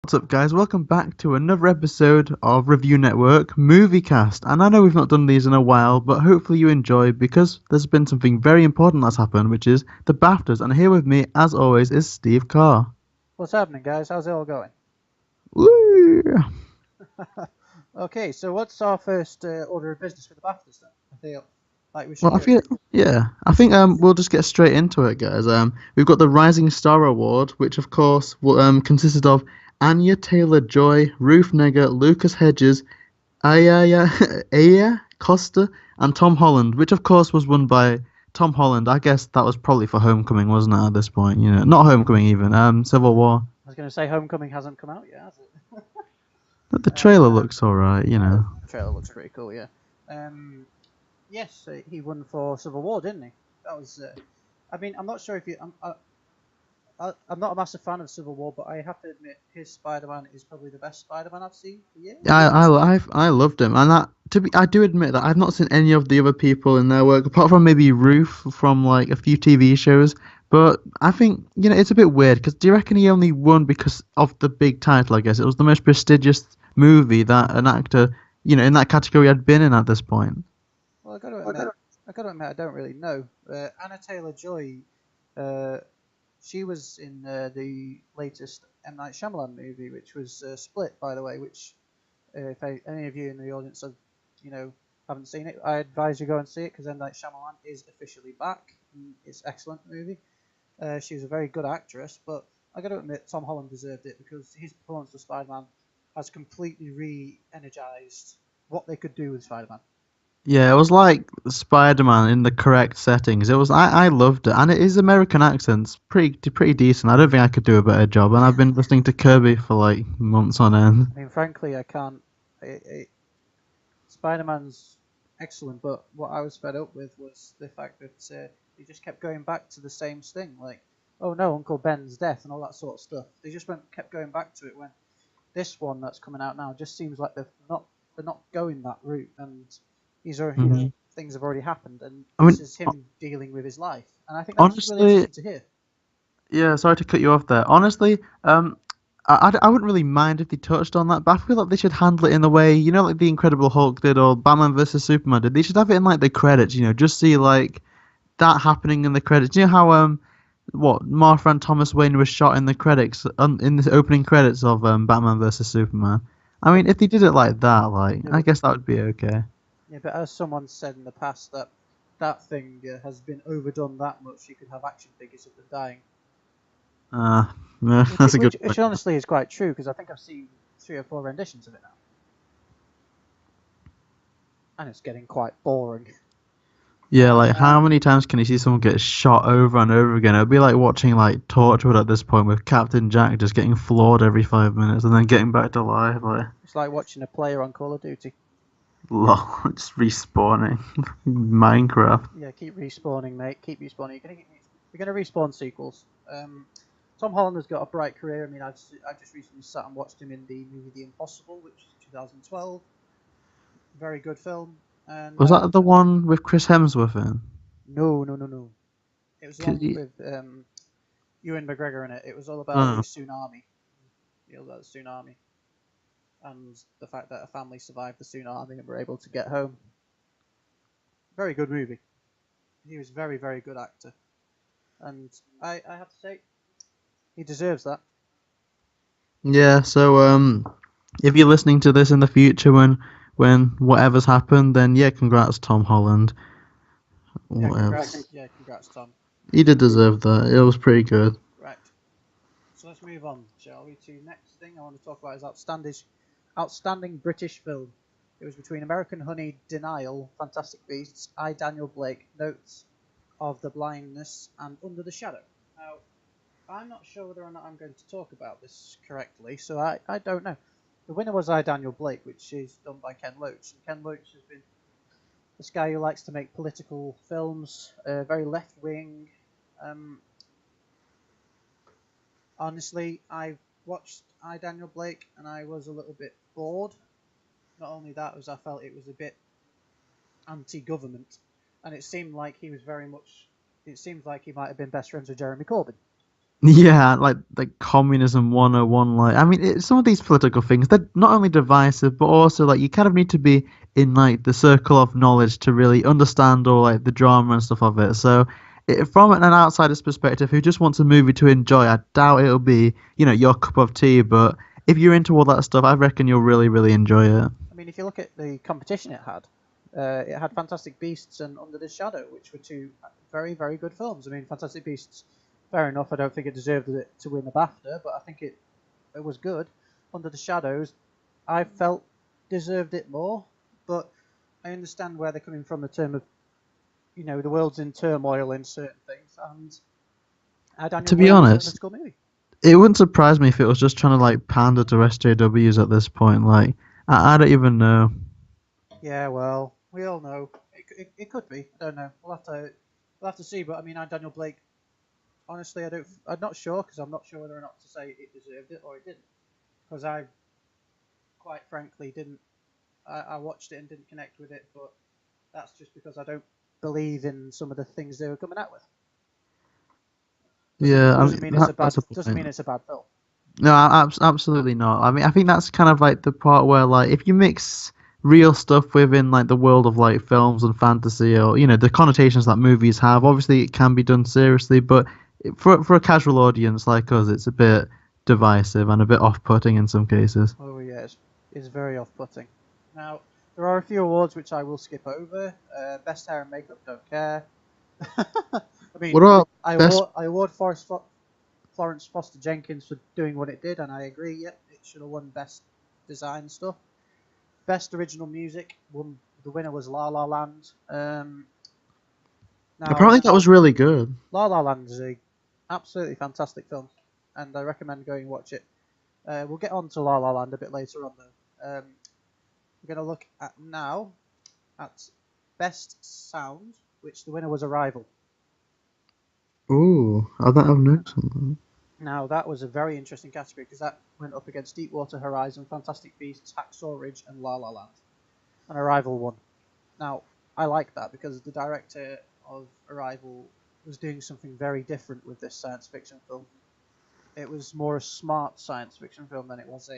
What's up, guys? Welcome back to another episode of Review Network Moviecast. And I know we've not done these in a while, but hopefully you enjoy because there's been something very important that's happened, which is the Baftas. And here with me, as always, is Steve Carr. What's happening, guys? How's it all going? Woo! Okay, so what's our first order of business for the BAFTAs then? I feel like we should Well, do it. I think we'll just get straight into it, guys. We've got the Rising Star Award, which of course consisted of Anya Taylor-Joy, Ruth Negga, Lucas Hedges, Aya Aya Costa, and Tom Holland, which of course was won by Tom Holland. I guess that was probably for Homecoming, wasn't it? At this point, not Homecoming even. Civil War. I was going to say Homecoming hasn't come out yet, has it? The trailer looks alright. The trailer looks pretty cool, yeah. Yes, he won for Civil War, didn't he? That was. I mean, I'm not sure if you. I'm not a massive fan of Civil War, but I have to admit his Spider-Man is probably the best Spider-Man I've seen for years. I loved him, and I do admit that I've not seen any of the other people in their work apart from maybe Ruth from like a few TV shows. But I think it's a bit weird because do you reckon he only won because of the big title? I guess it was the most prestigious movie that an actor in that category had been in at this point. Well, I got to admit, I don't really know. Anna Taylor-Joy, she was in the latest M. Night Shyamalan movie, which was Split, by the way. Which, if any of you in the audience haven't seen it, I advise you go and see it because M. Night Shyamalan is officially back. It's an excellent movie. She was a very good actress, but I got to admit, Tom Holland deserved it because his performance of Spider-Man has completely re-energized what they could do with Spider-Man. Yeah, it was like Spider-Man in the correct settings. I loved it, and it is American accents, pretty decent. I don't think I could do a better job, and I've been listening to Kirby for like months on end. I mean, frankly, I can't. Spider-Man's excellent, but what I was fed up with was the fact that he just kept going back to the same thing, like, oh no, Uncle Ben's death and all that sort of stuff. They just kept going back to it when this one that's coming out now just seems like they're not going that route, and things have already happened, and this is him dealing with his life, and I think that's honestly, really interesting to hear. Yeah, sorry to cut you off there. Honestly, I wouldn't really mind if they touched on that, but I feel like they should handle it in the way, like the Incredible Hulk did or Batman vs Superman did. They should have it in like the credits, just see like that happening in the credits. You know how Martha and Thomas Wayne was shot in the credits in the opening credits of Batman vs Superman. I mean, if they did it like that, I guess that would be okay. Yeah, but as someone said in the past, that thing has been overdone that much, you could have action figures of them dying. Yeah, that's a good point. Which honestly is quite true, because I think I've seen 3 or 4 renditions of it now. And it's getting quite boring. Yeah, like how many times can you see someone get shot over and over again? It'd be like watching like Torchwood at this point with Captain Jack just getting floored every 5 minutes and then getting back to life. It's like watching a player on Call of Duty. Lol, just respawning. Minecraft. Yeah, keep respawning, mate. Keep respawning. You're gonna respawn sequels. Tom Holland has got a bright career. I mean, I've just recently sat and watched him in the movie The Impossible, which is 2012. Very good film. And was that the one with Chris Hemsworth in? No. It was the one with Ewan McGregor in it. It was all about the tsunami. The tsunami. And the fact that a family survived the tsunami and were able to get home. Very good movie. He was a very, very good actor. And I have to say, he deserves that. Yeah, so if you're listening to this in the future when whatever's happened, then yeah, congrats Tom Holland. Congrats Tom. He did deserve that. It was pretty good. Right. So let's move on, shall we, to next thing I want to talk about is outstanding British film. It was between American Honey, Denial, Fantastic Beasts, I, Daniel Blake, Notes of the Blindness, and Under the Shadow. Now, I'm not sure whether or not I'm going to talk about this correctly, so I don't know. The winner was I, Daniel Blake, which is done by Ken Loach. And Ken Loach has been this guy who likes to make political films, very left-wing. Honestly, I watched I, Daniel Blake, and I was a little bit bored. Not only that, I felt it was a bit anti-government, and it seemed like he was very much. It seems like he might have been best friends with Jeremy Corbyn. Yeah, like communism 101. Like, I mean, some of these political things, they're not only divisive, but also like you kind of need to be in like the circle of knowledge to really understand all like the drama and stuff of it. So, from an outsider's perspective, who just wants a movie to enjoy, I doubt it'll be your cup of tea. But if you're into all that stuff, I reckon you'll really enjoy it. I mean, if you look at the competition it had Fantastic Beasts and Under the Shadow, which were two very, very good films. I mean, Fantastic Beasts, fair enough. I don't think it deserved it to win the Bafta, but I think it was good. Under the Shadows, I felt deserved it more, but I understand where they're coming from. The term of the world's in turmoil in certain things, and Daniel To be Blake wasn't a honest, school movie. it wouldn't surprise me if it was just trying to like pander to SJWs at this point. Like, I don't even know. Yeah, well, we all know it could be. I don't know. We'll have to see. But I mean, Daniel Blake. Honestly, I'm not sure because I'm not sure whether or not to say it deserved it or it didn't. Because I quite frankly didn't. I watched it and didn't connect with it, but that's just because I don't believe in some of the things they were coming out with. Doesn't Yeah, I doesn't mean mean it's a bad that's a doesn't point. mean it's a bad film. No, absolutely not. I mean, I think that's kind of like the part where, like, if you mix real stuff within like the world of like films and fantasy, or the connotations that movies have, obviously it can be done seriously, but for a casual audience like us, it's a bit divisive and a bit off-putting in some cases. Oh yeah, it's very off-putting. Now there are a few awards which I will skip over. Best hair and makeup, don't care. I mean, What are I best? award I award Florence Foster Jenkins for doing what it did, and I agree. Yep, it should have won best design stuff. Best original music, the winner was La La Land. Now, Apparently, that was really good. La La Land is a absolutely fantastic film, and I recommend going and watch it. We'll get on to La La Land a bit later on, though. We're going to look at now at best sound, which the winner was Arrival. Ooh, I don't have notes on Now, that was a very interesting category because that went up against Deepwater Horizon, Fantastic Beasts, Hacksaw Ridge, and La La Land. And Arrival won. Now, I like that because the director of Arrival was doing something very different with this science fiction film. It was more a smart science fiction film than it was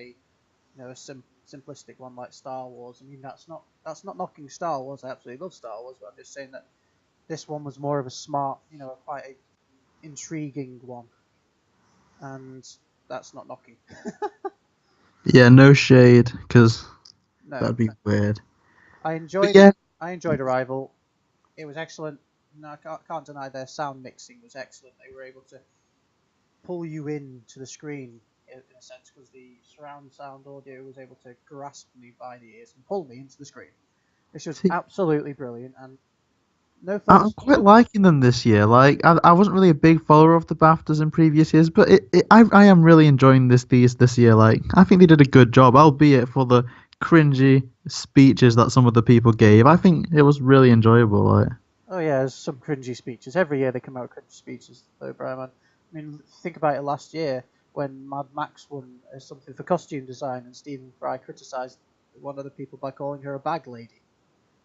simplistic one like Star Wars. I mean, that's not knocking Star Wars. I absolutely love Star Wars, but I'm just saying that this one was more of a smart, quite a intriguing one, and that's not knocking. it. Yeah, no shade, because No, that'd be weird. I But enjoyed yeah, I enjoyed Arrival. It was excellent. No, I can't deny their sound mixing was excellent. They were able to pull you in to the screen in a sense because the surround sound audio was able to grasp me by the ears and pull me into the screen. This was see, absolutely brilliant, and no I'm films. quite liking them this year. Like I wasn't really a big follower of the BAFTAs in previous years, but I am really enjoying this year. Like I think they did a good job, albeit for the cringy speeches that some of the people gave. I think it was really enjoyable. Like Oh yeah, there's some cringy speeches. Every year they come out with cringy speeches, though, Briman. I mean, think about it last year when Mad Max won something for costume design, and Stephen Fry criticised one of the people by calling her a bag lady.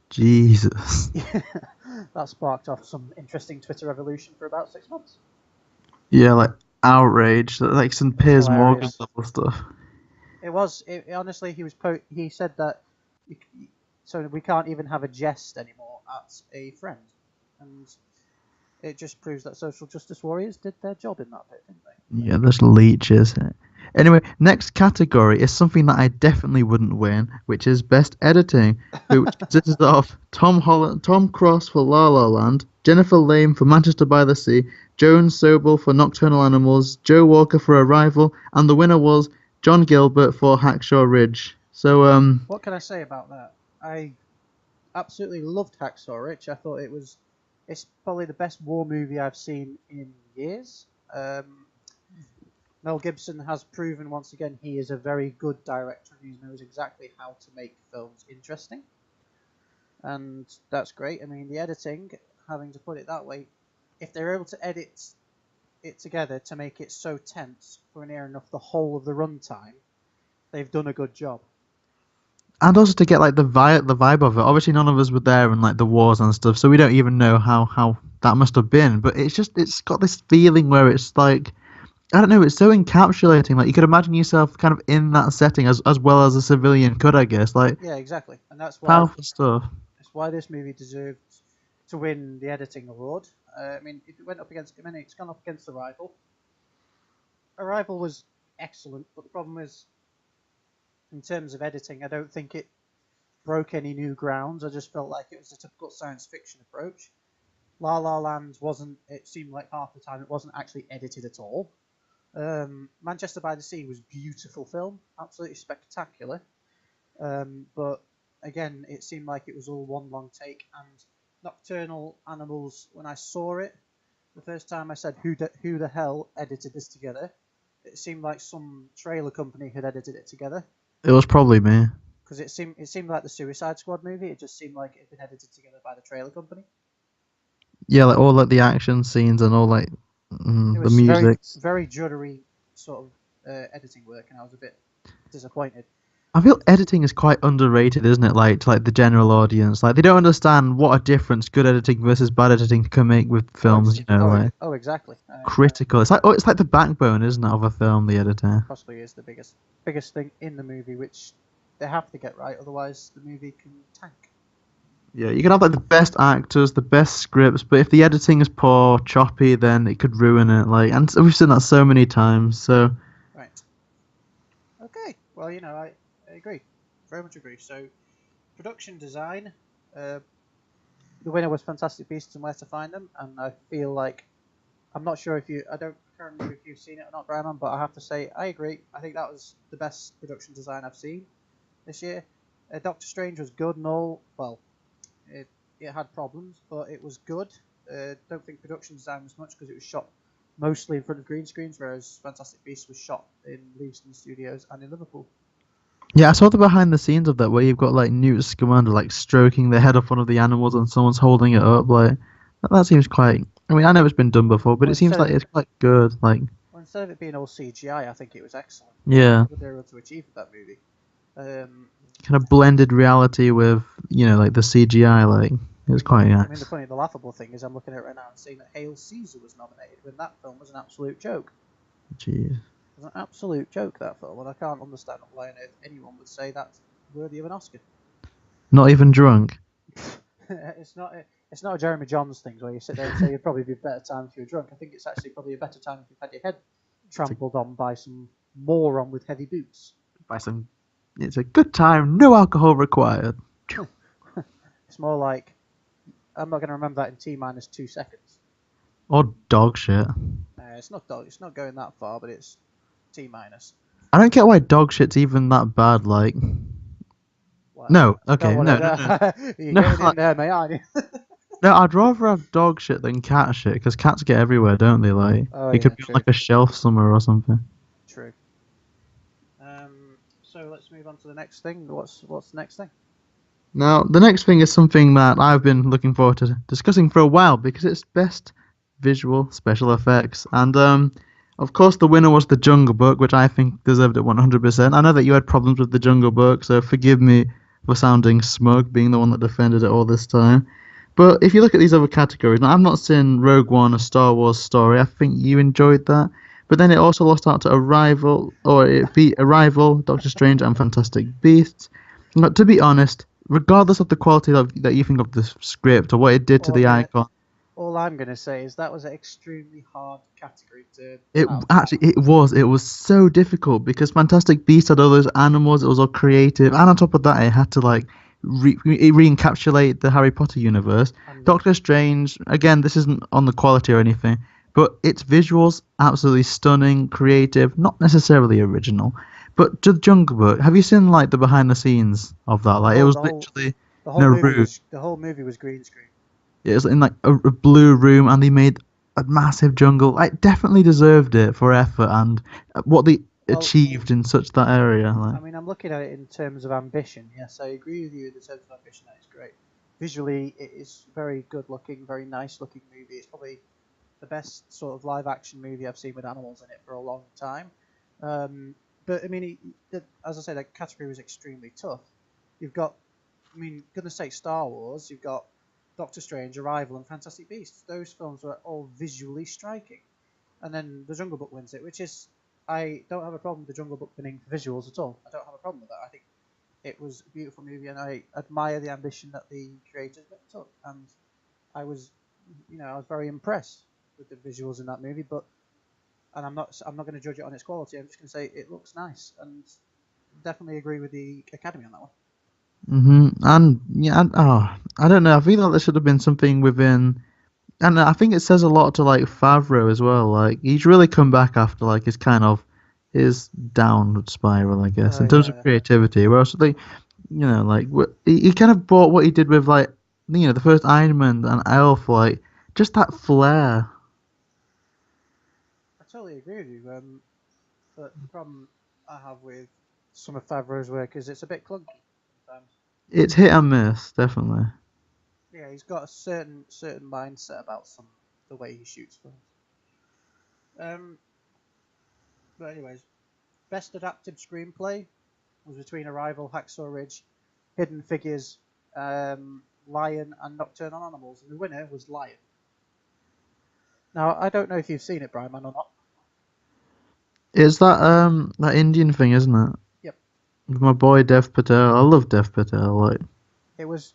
Jesus. That sparked off some interesting Twitter revolution for about 6 months. Yeah, like outrage, like some It was Piers Morgan hilarious. level stuff. Honestly, he said that so we can't even have a jest anymore at a friend, and it just proves that social justice warriors did their job in that bit, didn't they? Yeah, there's leeches. Anyway, next category is something that I definitely wouldn't win, which is best editing, which consists of Tom Holland, Tom Cross for La La Land, Jennifer Lame for Manchester by the Sea, Joan Sobel for Nocturnal Animals, Joe Walker for Arrival, and the winner was John Gilbert for Hacksaw Ridge. So, What can I say about that? I absolutely loved Hacksaw Ridge. I thought it's probably the best war movie I've seen in years. Mel Gibson has proven once again he is a very good director and he knows exactly how to make films interesting. And that's great. I mean, the editing, having to put it that way, if they're able to edit it together to make it so tense for near enough the whole of the runtime, they've done a good job. and also to get like the vibe of it. Obviously, none of us were there in like the wars and stuff, so we don't even know how that must have been. But it's got this feeling where it's like I don't know, it's so encapsulating. Like you could imagine yourself kind of in that setting as well as a civilian could, I guess. Like Yeah, exactly, and powerful stuff. that's why this movie deserved to win the editing award. I mean, it went up against. I mean, it's gone up against Arrival. Arrival was excellent, but the problem is, in terms of editing, I don't think it broke any new grounds. I just felt like it was a typical science fiction approach. La La Land wasn't. It seemed like half the time it wasn't actually edited at all. Manchester by the Sea was a beautiful film, absolutely spectacular. But again, it seemed like it was all one long take. And Nocturnal Animals, when I saw it the first time, I said, "Who the hell edited this together?" It seemed like some trailer company had edited it together It was probably me. because it seemed like the Suicide Squad movie. It just seemed like it had been edited together by the trailer company. Yeah, like all like the action scenes and all like It the was music. very juddery sort of editing work, and I was a bit disappointed. I feel editing is quite underrated, isn't it? Like to like the general audience, like they don't understand what a difference good editing versus bad editing can make with films. You know, like Exactly. critical. It's like the backbone, isn't it, of a film? The editor. Possibly is the biggest thing in the movie, which they have to get right, otherwise the movie can tank. Yeah, you can have like the best actors, the best scripts, but if the editing is poor, choppy, then it could ruin it. Like, and we've seen that so many times. So Right. Okay. Well, I agree. Very much agree. So, production design. Uh, the winner was Fantastic Beasts and Where to Find Them, and I feel like I'm not sure if you. I can't remember if you've seen it or not, Briman, but I have to say I agree. I think that was the best production design I've seen this year. Doctor Strange was good and all. Well, it it had problems, but it was good. Don't think production design was much because it was shot mostly in front of green screens, whereas Fantastic Beasts was shot in Leavesden Studios and in Liverpool. yeah, I saw the behind the scenes of that where you've got like Newt Scamander like stroking the head of one of the animals and someone's holding it up. Like that seems quite. I mean, I know it's been done before, but Well, it seems like it's quite good. Like instead of it being all CGI, I think it was excellent. yeah, What they were able to achieve with that movie. Um, kind of blended reality with like the CGI. Like it was quite I mean, nice. the laughable thing is I'm looking at it right now and seeing that Hail Caesar was nominated when that film was an absolute joke. Jeez, It was an absolute joke, that film, and I can't understand why on earth anyone would say that's worthy of an Oscar. not even drunk. it's not it's not a Jeremy Johns thing where you sit there and say you'd probably be a better time if you were drunk. I think it's actually probably a better time if you've had your head trampled on by some moron with heavy boots. By some, it's a good time. No alcohol required. It's more like I'm not going to remember that in T minus 2 seconds. Or dog shit. It's not going that far, but it's T minus. I don't get why dog shit's even that bad. Like, Well, no, I don't okay, want no, no, no, to. You're no. getting in there, mate, aren't you? No, I'd rather have dog shit than cat shit because cats get everywhere, don't they? Like, Oh it yeah, could be on true, like a shelf somewhere or something. true. So let's move on to the next thing. What's the next thing? Now, the next thing is something that I've been looking forward to discussing for a while because it's best visual special effects, and of course, the winner was The Jungle Book, which I think deserved it 100%. I know that you had problems with The Jungle Book, so forgive me for sounding smug, being the one that defended it all this time. But if you look at these other categories, now I've not seen Rogue One, a Star Wars story. I think you enjoyed that. But then it also lost out to Arrival, or it beat Arrival, Doctor Strange, and Fantastic Beasts. Now, to be honest, regardless of the quality that you think of the script or what it did to All I'm the gonna icon, all I'm gonna say is that was an extremely hard category to it have. actually it was so difficult because Fantastic Beasts had all those animals. It was all creative, and on top of that, it had to like re-encapsulate the Harry Potter universe. And Doctor Strange, again, this isn't on the quality or anything, but its visuals absolutely stunning, creative, not necessarily original. But the Jungle Book, have you seen like the behind the scenes of that? the Like it whole was the whole literally the in whole a movie room. was the whole movie was green screen. It was in like a blue room, and they made a massive jungle. Like definitely deserved it for effort and what they Well, achieved in such that area. Like I mean, I'm looking at it in terms of ambition. Yes, I agree with you in terms of ambition. That is great. Visually, it is very good looking, very nice looking movie. It's probably the best sort of live action movie I've seen with animals in it for a long time. Um, but I mean, as I said, that category was extremely tough. You've got, I mean, goodness sake, Star Wars. You've got Doctor Strange, Arrival, and Fantastic Beasts. Those films were all visually striking. and then The Jungle Book wins it, which is I don't have a problem with The Jungle Book winning for visuals at all. I don't have a problem with that. I think it was a beautiful movie, and I admire the ambition that the creators took. And I was, I was very impressed with the visuals in that movie. But and I'm not going to judge it on its quality. I'm just going to say it looks nice, and definitely agree with the Academy on that one. And yeah, I don't know. I feel like there should have been something within, and I think it says a lot to like Favreau as well. Like he's really come back after like his kind of his downward spiral, I guess, in terms of Yeah, creativity. Whereas like like he kind of brought what he did with like the first Iron Man and Elf, like just that flair. I totally agree with you. But the problem I have with some of Favreau's work is it's a bit clunky sometimes. It's hit and miss, definitely. Yeah, he's got a certain mindset about the way he shoots films. Um, but anyways, best adapted screenplay was between Arrival, Hacksaw Ridge, Hidden Figures, Lion, and Nocturnal Animals, and the winner was Lion. Now I don't know if you've seen it, Briman, or not. It's that Indian thing, isn't it? Yep, With my boy Dev Patel. I love Dev Patel. Like it was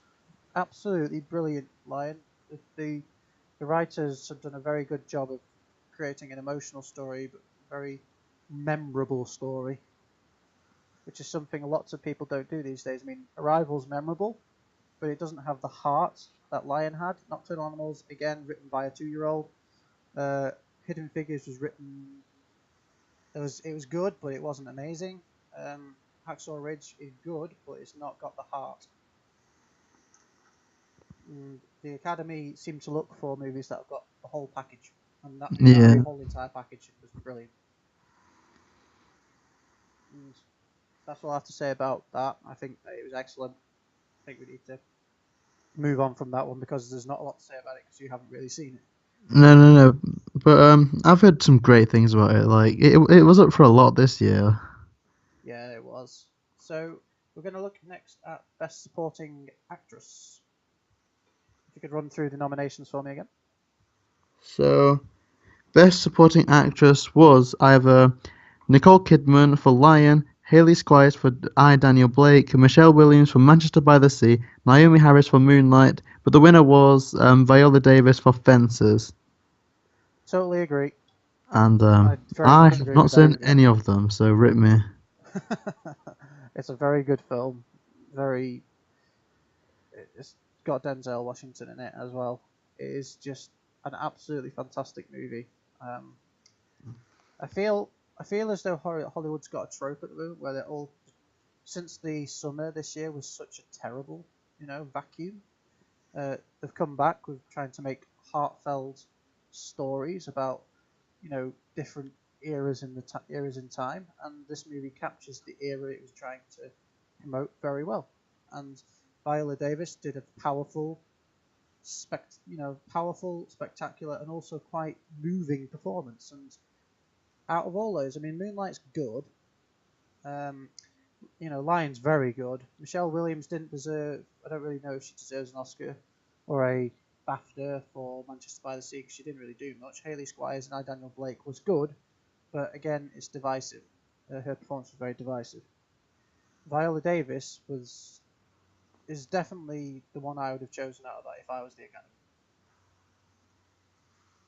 absolutely brilliant, Lion. The the writers have done a very good job of creating an emotional story, but very memorable story, which is something lots of people don't do these days. I mean, Arrival's memorable, but it doesn't have the heart that Lion had. Nocturnal Animals, again, written by a 2-year-old. Uh, Hidden Figures was written. It was good, but it wasn't amazing. Hacksaw Ridge is good, but it's not got the heart. The Academy seemed to look for movies that have got the whole package, and that yeah. whole entire package was brilliant. And that's all I have to say about that. I think that it was excellent. I think we need to move on from that one because there's not a lot to say about it because you haven't really seen it. No, no, no. But I've heard some great things about it. Like it was up for a lot this year. Yeah, it was. So we're going to look next at Best Supporting Actress. If you could run through the nominations for me again. So best supporting actress was either Nicole Kidman for Lion, Hayley Squires for I, Daniel Blake, Michelle Williams for Manchester by the Sea, Naomi Harris for Moonlight, but the winner was Viola Davis for Fences. Totally agree. And I very I much have agree not with that. seen any of them, so rip me. It's a very good film. Very. It's got Denzel Washington in it as well. It is just an absolutely fantastic movie. Um, I feel I feel as though Hollywood's got a trope at the moment where they're all since the summer this year was such a terrible vacuum. They've come back with trying to make heartfelt stories about different eras in time, and this movie captures the era it was trying to promote very well. And Viola Davis did a powerful, spectacular, and also quite moving performance. And out of all those, I mean, Moonlight's good. Um, Lion's very good. Michelle Williams didn't deserve. I don't really know if she deserves an Oscar or a Bafta for Manchester by the Sea because she didn't really do much. Hayley Squires and I, Daniel Blake was good, but again, it's divisive. Her performance was very divisive. Viola Davis is definitely the one I would have chosen out of that if I was the Academy.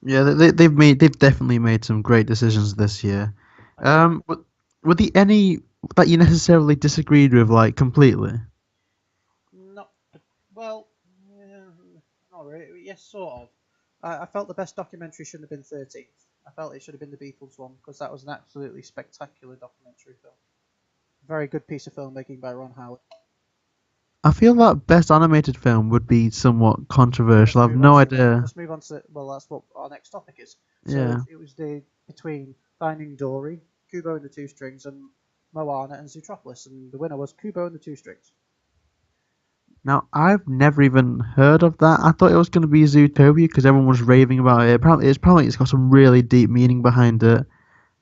Yeah, they've definitely made some great decisions this year. I agree. But were there any that you necessarily disagreed with, like completely? Not well, yeah, not really. Yes, sort of. I felt the best documentary shouldn't have been 13th. I felt it should have been the Beatles one because that was an absolutely spectacular documentary film. Very good piece of filmmaking by Ron Howard. I feel that best animated film would be somewhat controversial. Let's I've move on no to idea. let's move on to well, that's what our next topic is. So Yeah. it was the between Finding Dory, Kubo and the Two Strings, and Moana and Zootropolis, and the winner was Kubo and the Two Strings. Now I've never even heard of that. I thought it was going to be Zootopia because everyone was raving about it. Apparently it's got some really deep meaning behind it.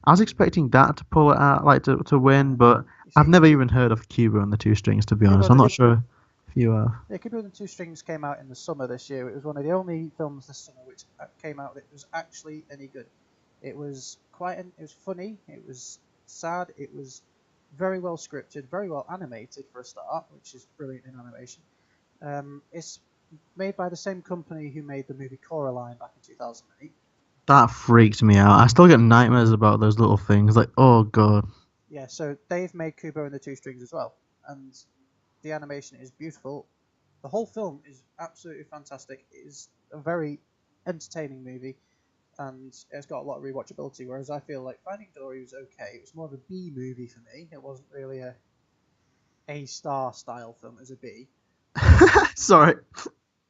I was expecting that to pull it out, like to win, but You I've see, never even heard of Cuba and the Two Strings, to be Kubo honest. and I'm the not sure if you have. Yeah, Kubo and the Two Strings came out in the summer this year. It was one of the only films this summer which came out that was actually any good. It was it was funny. It was sad. It was very well scripted, very well animated for a start, which is brilliant in animation. It's made by the same company who made the movie Coraline back in 2008. That freaked me out. I still get nightmares about those little things. Like, oh god. Yeah, so they've made Kubo and the Two Strings as well, and the animation is beautiful. The whole film is absolutely fantastic. It is a very entertaining movie, and it's got a lot of rewatchability. Whereas I feel like Finding Dory was okay. It was more of a B movie for me. It wasn't really A-star style film as a B. Sorry.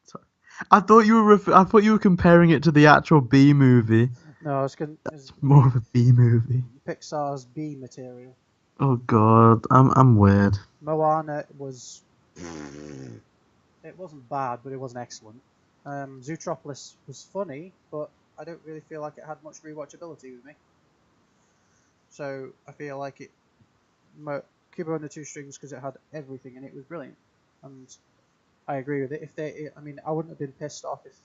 Sorry. I thought you were comparing it to the actual B movie. No, I was going That's more of a B movie. Pixar's B material. Oh god, I'm weird. Moana was. It wasn't bad, but it wasn't excellent. Zootropolis was funny, but I don't really feel like it had much rewatchability with me. So I feel like Kubo and the Two Strings, because it had everything and it was brilliant, and I agree with it. I mean, I wouldn't have been pissed off if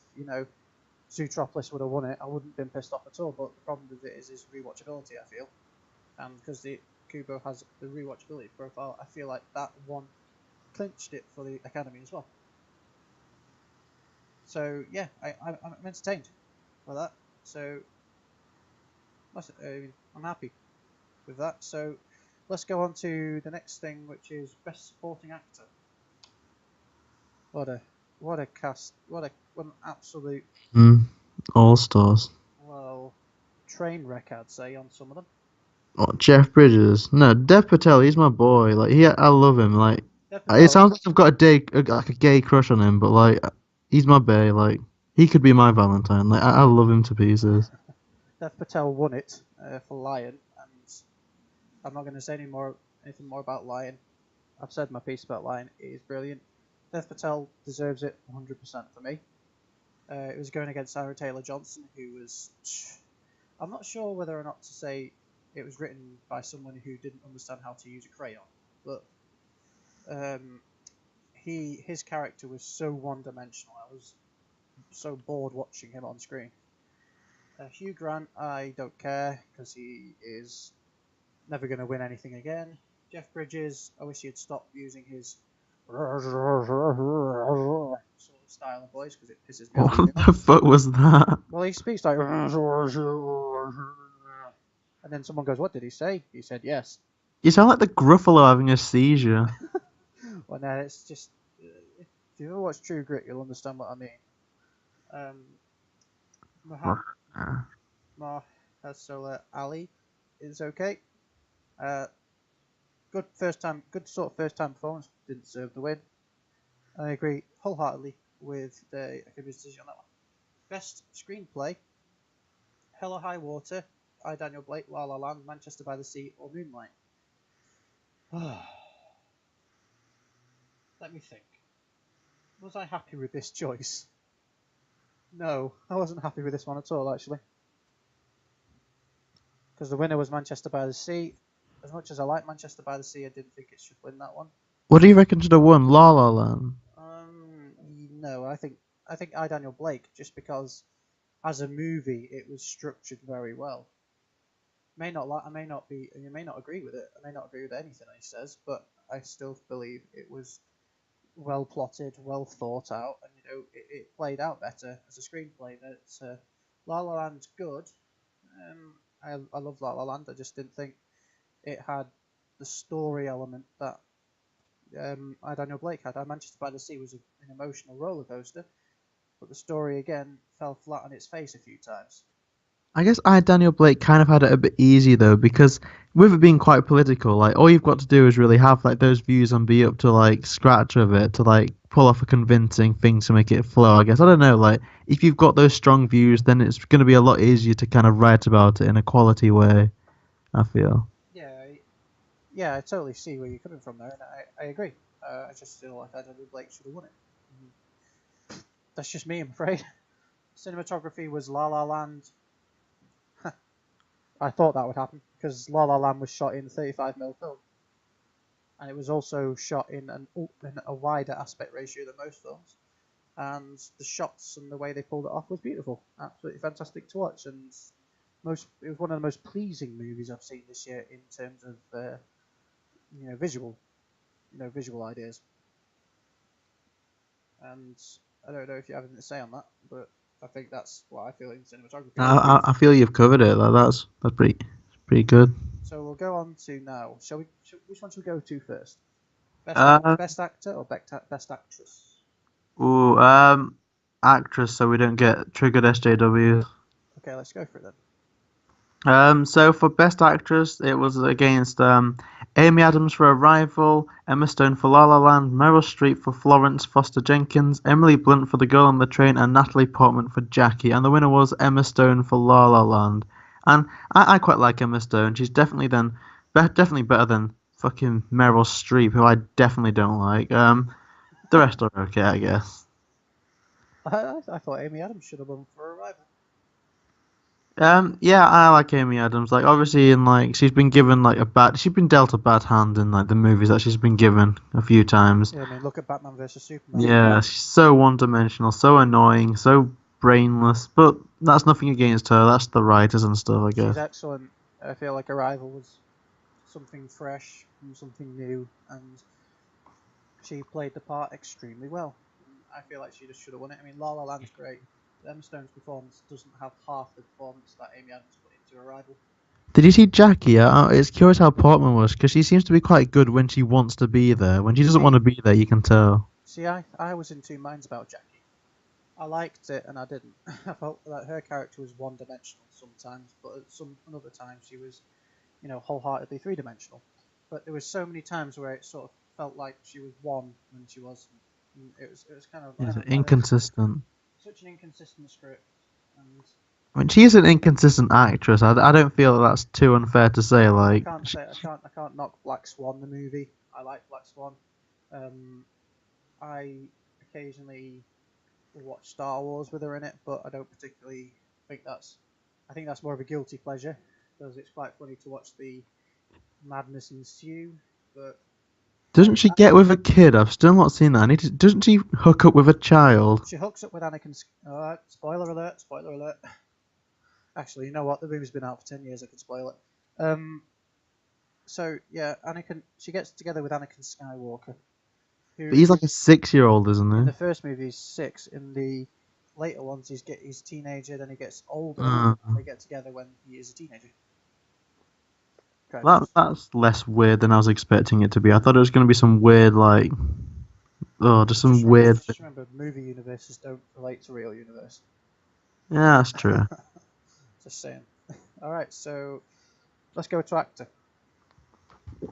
Zootropolis would have won it. I wouldn't have been pissed off at all. But the problem with it is rewatchability. I feel, and because the Kubo has the rewatchability profile, I feel like that one clinched it for the Academy as well. So yeah, I'm entertained by that. So I'm happy with that. So let's go on to the next thing, which is Best Supporting Actor. What a cast! What an absolute All stars. train wreck, I'd say, on some of them. Oh, Jeff Bridges. No, Dev Patel. He's my boy. Like I love him. Like Dev it Patel, sounds like I've got like a gay crush on him, but like he's my bae. Like he could be my Valentine. Like I love him to pieces. Dev Patel won it for Lion, and I'm not going to say anything more about Lion. I've said my piece about Lion. It is brilliant. Dev Patel deserves it 100% for me. It was going against Sarah Taylor Johnson, who was. I'm not sure whether or not to say it was written by someone who didn't understand how to use a crayon, but his character was so one-dimensional. I was so bored watching him on screen. Hugh Grant, I don't care because he is never going to win anything again. Jeff Bridges, I wish he'd stop using his sort of style of voice because it pisses me off. What the fuck was that? Well, he speaks like, and then someone goes, "What did he say?" He said, "Yes." You sound like the Gruffalo having a seizure. Well, no, it's just if you ever watch True Grit, you'll understand what I mean. Mahershala Ali is okay. Good sort of first time performance. Didn't deserve the win. I agree wholeheartedly with the Academy's decision on that one. Best screenplay: Hell or High Water, I, Daniel Blake, La La Land, Manchester by the Sea, or Moonlight. Let me think. Was I happy with this choice? No, I wasn't happy with this one at all, actually. Because the winner was Manchester by the Sea. As much as I like Manchester by the Sea, I didn't think it should win that one. What do you reckon should have won? La La Land. No, I think I, Daniel Blake, just because as a movie it was structured very well. I may not be, you may not agree with it. I may not agree with anything he says, but I still believe it was well plotted, well thought out, and it played out better as a screenplay. That La La Land's good. I love La La Land. I just didn't think it had the story element that I, Daniel Blake had. Manchester by the Sea was an emotional roller coaster, but the story again fell flat on its face a few times. I guess I Daniel Blake kind of had it a bit easy though because with it being quite political, like all you've got to do is really have like those views and be up to like scratch of it to like pull off a convincing thing to make it flow. I guess I don't know. Like if you've got those strong views, then it's going to be a lot easier to kind of write about it in a quality way. I feel. Yeah, I totally see where you're coming from there, and I agree. I just feel like I Daniel Blake should have won it. That's just me, I'm afraid. Cinematography was La La Land. I thought that would happen because La La Land was shot in 35mm film, and it was also shot in a wider aspect ratio than most films. And the shots and the way they pulled it off was beautiful, absolutely fantastic to watch. And it was one of the most pleasing movies I've seen this year in terms of visual visual ideas. And I don't know if you have anything to say on that, but I think that's what I feel in cinematography. I feel you've covered it. That's pretty good. So we'll go on to now. Which one should we go to first? Uh, Best actor or best actress? ooh, actress, so we don't get triggered SJWs. Okay, let's go for it then. So for Best Actress, it was against Amy Adams for Arrival, Emma Stone for La La Land, Meryl Streep for Florence Foster Jenkins, Emily Blunt for The Girl on the Train, and Natalie Portman for Jackie. And the winner was Emma Stone for La La Land. And I quite like Emma Stone. She's definitely better than fucking Meryl Streep, who I definitely don't like. The rest are okay, I guess. I thought Amy Adams should have won for Arrival. Yeah, I like Amy Adams. Like, obviously, in like, she's been dealt a bad hand in like the movies that she's been given a few times. Yeah, I mean, look at Batman versus Superman. Yeah, she's so one-dimensional, so annoying, so brainless. But that's nothing against her. That's the writers and stuff, I She's guess. excellent. I feel like Arrival was something fresh and something new, and she played the part extremely well. I feel like she just should have won it. I mean, La La Land's great. Emma Stone's performance doesn't have half the performance that Amy Adams put into Arrival. Did you see Jackie? It's curious how Portman was, because she seems to be quite good when she wants to be there. When she doesn't want to be there, you can tell. See, I was in two minds about Jackie. I liked it and I didn't. I felt that her character was one-dimensional sometimes, but at another time she was, wholeheartedly three-dimensional. But there was so many times where it sort of felt like she was one when she wasn't. And it was kind of Yes, inconsistent. such an inconsistent script. And I mean, she is an inconsistent actress. I don't feel that that's too unfair to say. Like, I can't knock Black Swan the movie. I like Black Swan. I occasionally watch Star Wars with her in it, but I don't particularly think that's. I think that's more of a guilty pleasure because it's quite funny to watch the madness ensue. But doesn't she get with a kid? I've still not seen that. Doesn't she hook up with a child? she hooks up with Anakin. Spoiler alert! Spoiler alert! Actually, you know what? The movie's been out for 10 years. I can spoil it. So yeah, Anakin. She gets together with Anakin Skywalker. But he's like a 6-year-old, isn't In he? the first movie, he's 6. In the later ones, he's a teenager. Then he gets older. They get together when he is a teenager. That's less weird than I was expecting it to be. I thought it was going to be some weird, like, just some weird. Just remember, movie universes don't relate to real universe. Yeah, that's true. Just saying. All right, so let's go to actor. Do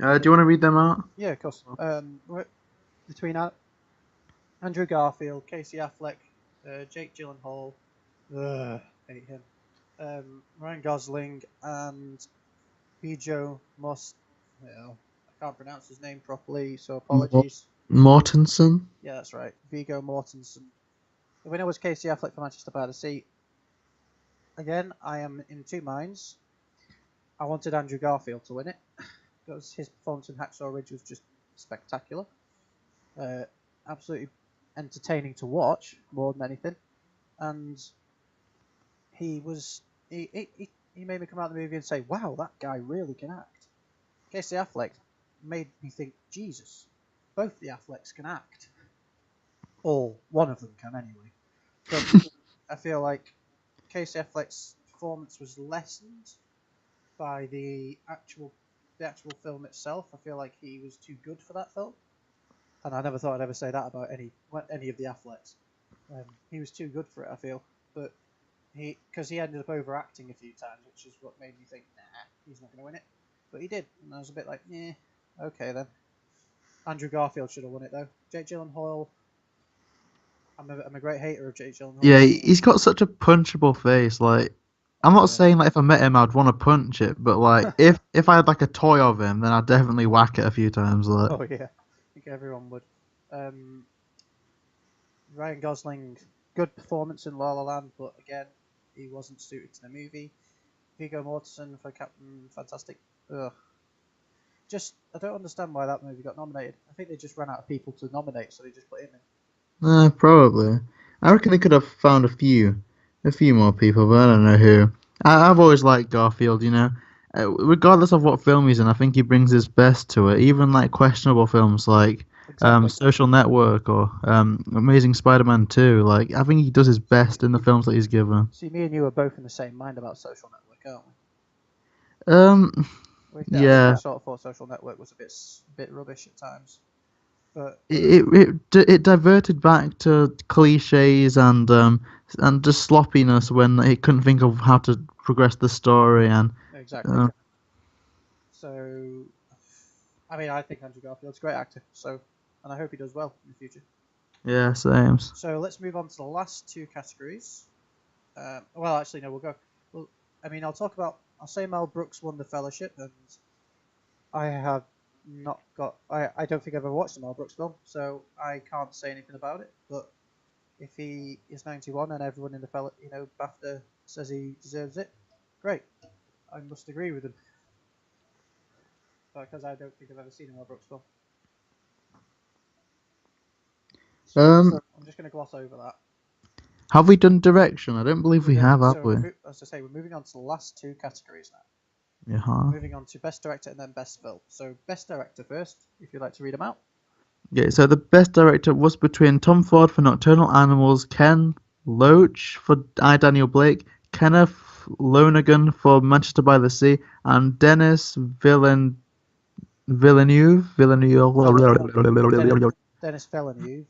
you want to read them out? Yeah, of course. Between Andrew Garfield, Casey Affleck, Jake Gyllenhaal, hate him, Ryan Gosling, and Viggo I can't pronounce his name properly, so apologies. Mortensen? Yeah, that's right. Viggo Mortensen. The winner was Casey Affleck for Manchester by the Sea. Again, I am in two minds. I wanted Andrew Garfield to win it because his performance in Hacksaw Ridge was just spectacular. Absolutely entertaining to watch more than anything. And he made me come out of the movie and say, wow, that guy really can act. Casey Affleck made me think, Jesus, both the Afflecks can act. Or one of them can anyway. But I feel like Casey Affleck's performance was lessened by the actual film itself. I feel like he was too good for that film. And I never thought I'd ever say that about any of the Afflecks. He was too good for it, I feel. But because he ended up overacting a few times, which is what made me think, nah, he's not going to win it. But he did, and I was a bit like, yeah, okay then. Andrew Garfield should have won it though. Jake Gyllenhaal, I'm a great hater of Jake Gyllenhaal. Yeah, he's got such a punchable face. Like, I'm not saying like if I met him I'd want to punch it, but like if I had like a toy of him, then I'd definitely whack it a few times. Like. Oh yeah, I think everyone would. Ryan Gosling, good performance in La La Land, but again, he wasn't suited to the movie. Viggo Mortensen for Captain Fantastic. Ugh. I don't understand why that movie got nominated. I think they just ran out of people to nominate, so they just put him in. Probably. I reckon they could have found a few A few more people, but I don't know who. I've always liked Garfield, you know. Regardless of what film he's in, I think he brings his best to it. Even like questionable films like Exactly. Social Network or Amazing Spider-Man 2. Like I think he does his best in the films that he's given. See, me and you are both in the same mind about Social Network, aren't Um, we? I yeah, sort of thought Social Network was a bit rubbish at times, but it diverted back to cliches and just sloppiness when it couldn't think of how to progress the story and exactly. uh, So, I mean, I think Andrew Garfield's a great actor. So, and I hope he does well in the future. yeah, same. So let's move on to the last two categories. Well, actually, no, we'll go. Well, I mean, I'll talk about. I'll say Mel Brooks won the Fellowship, and I have not got. I don't think I've ever watched a Mel Brooks film, so I can't say anything about it. But if he is 91 and everyone in the BAFTA says he deserves it, great. I must agree with him because I don't think I've ever seen a Mel Brooks film. So Um, I'm just going to gloss over that. have we done direction? I don't believe We we did. have we? As I say, we're moving on to the last two categories now. Yeah. Moving on to Best Director and then Best Film. So Best Director first, if you'd like to read them out. Okay, so the best director was between Tom Ford for Nocturnal Animals, Ken Loach for I, Daniel Blake, Kenneth Lonergan for Manchester by the Sea, and Dennis Villeneuve. Dennis, Dennis Villeneuve.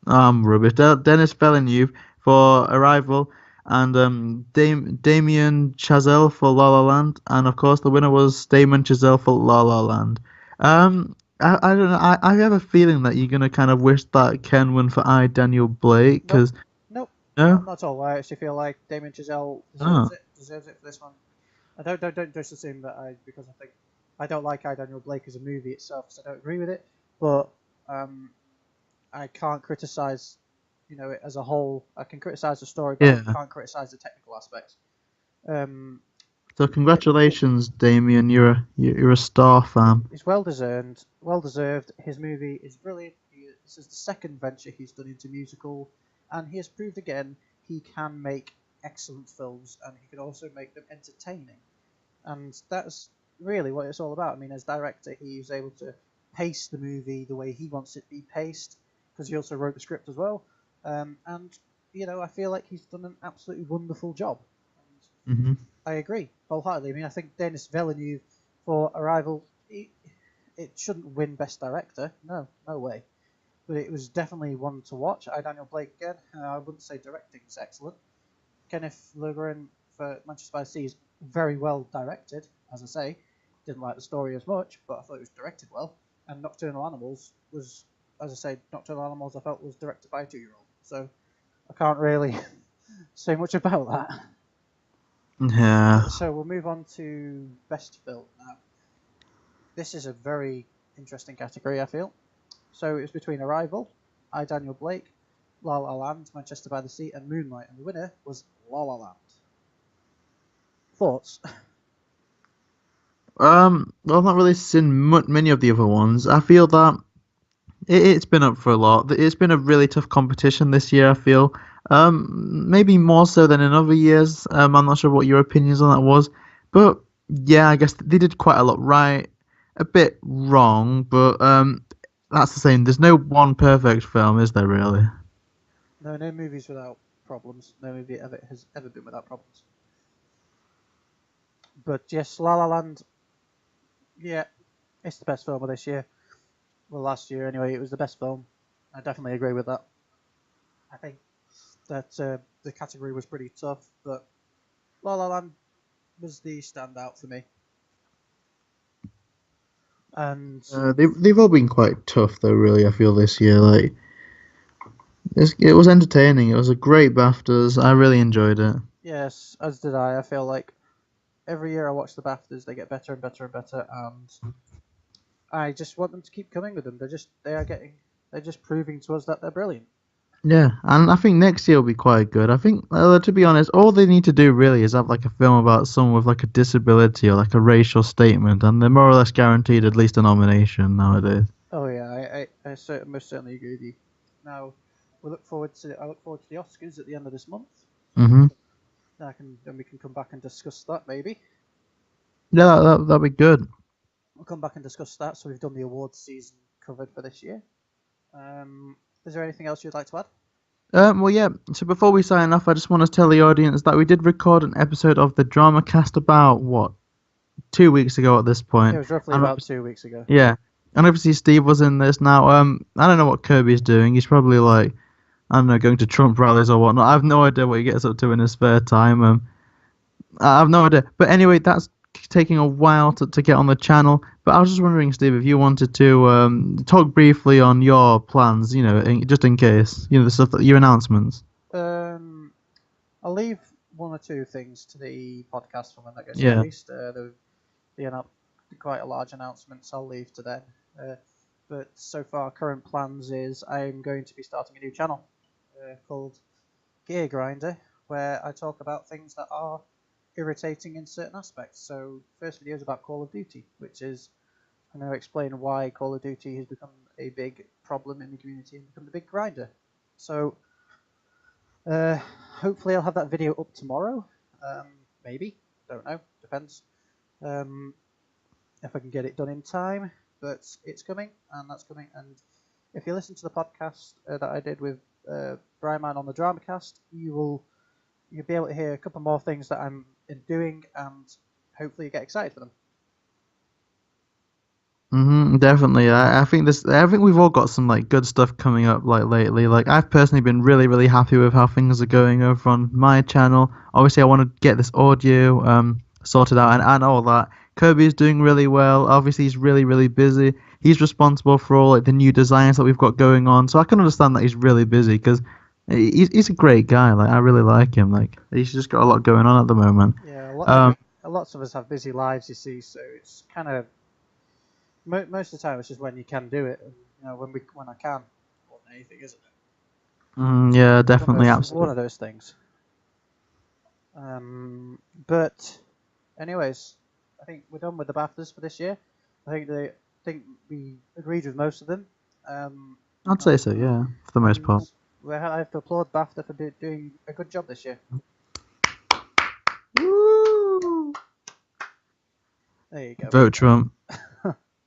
Rubbish. Dennis Villeneuve for Arrival, and Damien Chazelle for La La Land, and of course the winner was Damien Chazelle for La La Land. I don't know. I have a feeling that you're gonna kind of wish that Ken won for I, Daniel Blake, Nope, because nope, no, not at all. I actually feel like Damien Chazelle oh, deserves it for this one. I don't just assume that because I think I don't like I Daniel Blake as a movie itself, because I don't agree with it. But um, I can't criticize, it as a whole. I can criticize the story, but I yeah. can't criticize the technical aspects. Um, So congratulations, Damien. You're a star fan. it's well deserved. Well deserved. His movie is brilliant. This is the second venture he's done into musical, and he has proved again he can make excellent films, and he can also make them entertaining. And that's really what it's all about. I mean, as director, he's able to pace the movie the way he wants it to be paced, because he also wrote the script as well. And I feel like he's done an absolutely wonderful job. Hmm. I agree wholeheartedly. I mean, I think Denis Villeneuve for Arrival, it shouldn't win Best Director. No, no way. But it was definitely one to watch. Daniel Blake again. I wouldn't say directing is excellent. Kenneth Lonergan for Manchester by the Sea is very well directed, as I say. Didn't like the story as much, but I thought it was directed well. And Nocturnal Animals was, as I say, Nocturnal Animals I felt was directed by a 2-year-old. So I can't really say much about that. Yeah. So we'll move on to Best Film now. This is a very interesting category, I feel. So it was between Arrival, I, Daniel Blake, La La Land, Manchester by the Sea, and Moonlight, and the winner was La La Land. Thoughts? Well, I've not really seen many of the other ones. I feel that it's been up for a lot. It's been a really tough competition this year, I feel. Maybe more so than in other years. I'm not sure what your opinions on that was. But yeah, I guess they did quite a lot right. A bit wrong, but that's the same. There's no one perfect film, is there really? No, no movies without problems. No movie ever has ever been without problems. But yes, La La Land. Yeah, it's the best film of this year. Well, last year anyway, it was the best film. I definitely agree with that. I think that the category was pretty tough, but La La Land was the standout for me. And They've all been quite tough though, really. I feel this year, like it was entertaining. It was a great BAFTAs. I really enjoyed it. yes, as did I. I feel like every year I watch the BAFTAs, they get better and better and better, and I just want them to keep coming with them. They're just proving to us that they're brilliant. Yeah, and I think next year will be quite good. I think, to be honest, all they need to do really is have like a film about someone with like a disability or like a racial statement, and they're more or less guaranteed at least a nomination nowadays. Oh yeah, most certainly agree with you. Now I look forward to the Oscars at the end of this month. Mhm. Then we can come back and discuss that maybe. Yeah, that'd be good. We'll come back and discuss that. So we've done the awards season covered for this year. Is there anything else you'd like to add? Well, yeah. So before we sign off, I just want to tell the audience that we did record an episode of the Drama Cast about what 2 weeks ago at this point. It was roughly And about 2 weeks ago. yeah, and obviously Steve was in this. Now, I don't know what Kirby's doing. He's probably like, I don't know, going to Trump rallies or whatnot. I have no idea what he gets up to in his spare time. I have no idea. But anyway, that's taking a while to get on the channel. But I was just wondering, Steve, if you wanted to talk briefly on your plans, just in case, the stuff your announcements. I'll leave one or two things to the podcast for when that gets Yeah. released. Quite a large announcements I'll leave to then. But so far, current plans is I'm going to be starting a new channel called Gear Grinder, where I talk about things that are irritating in certain aspects. So first video is about Call of Duty, which is I'm going to explain why Call of Duty has become a big problem in the community and become the big grinder. So hopefully I'll have that video up tomorrow. Maybe, don't know, depends. If I can get it done in time, but it's coming, and that's coming. And if you listen to the podcast that I did with Briman on the DramaCast, you'll be able to hear a couple more things that I'm doing, and hopefully you get excited for them. Definitely. I think we've all got some like good stuff coming up like lately. Like I've personally been really, really happy with how things are going over on my channel. Obviously, I want to get this audio sorted out and all that. Kirby is doing really well. Obviously, he's really, really busy. He's responsible for all like the new designs that we've got going on. So I can understand that he's really busy because he's a great guy. Like I really like him. Like he's just got a lot going on at the moment. Yeah, lots of us have busy lives, you see. So it's kind of most of the time it's just when you can do it, and when I can, more than anything, isn't it? Yeah, definitely, absolutely. One of those things. But anyways, I think we're done with the Baftas for this year. I think we agreed with most of them. I'd say so, yeah, for the most part. I have to applaud Bafta for doing a good job this year. Woo! There you go. Vote Trump.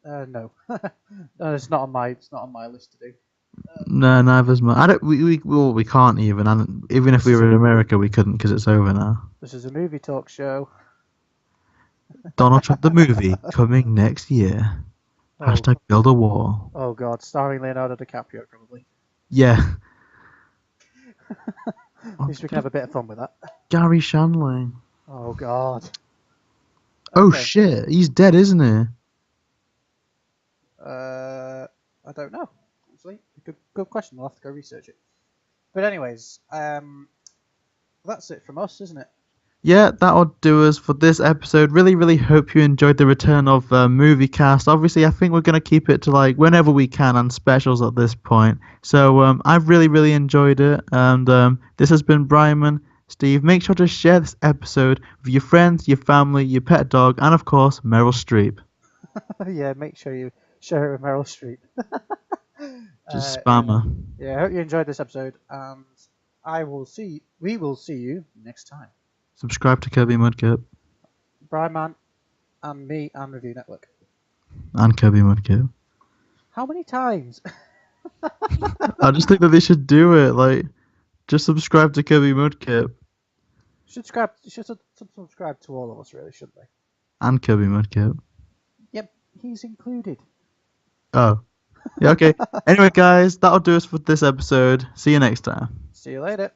No, no, it's not on my list to do. No, neither's mine. I don't. We can't even. And even if we were in America, we couldn't because it's over now. This is a movie talk show. Donald Trump the movie coming next year. Hashtag build a wall. Oh God, starring Leonardo DiCaprio probably. Yeah. At least we can have a bit of fun with that. Gary Shandling. Oh God. Oh shit, he's dead, isn't he? I don't know. Actually, good question. We'll have to go research it. But anyways, that's it from us, isn't it? Yeah, that'll do us for this episode. Really, really hope you enjoyed the return of Movie Cast. Obviously, I think we're going to keep it to like whenever we can and specials at this point. So I've really, really enjoyed it. And this has been Briman. Steve, make sure to share this episode with your friends, your family, your pet dog, and of course, Meryl Streep. Yeah, make sure you share it with Meryl Streep. Just spam her. Yeah, I hope you enjoyed this episode, and we will see you next time. Subscribe to Kirby Mudkip. Briman, and me, and Review Network. And Kirby Mudkip. How many times? I just think that they should do it. Like, just subscribe to Kirby Mudkip. Should subscribe to all of us, really, shouldn't they? And Kirby Mudkip. Yep, he's included. Oh. Yeah, okay. Anyway, guys, that'll do us for this episode. See you next time. See you later.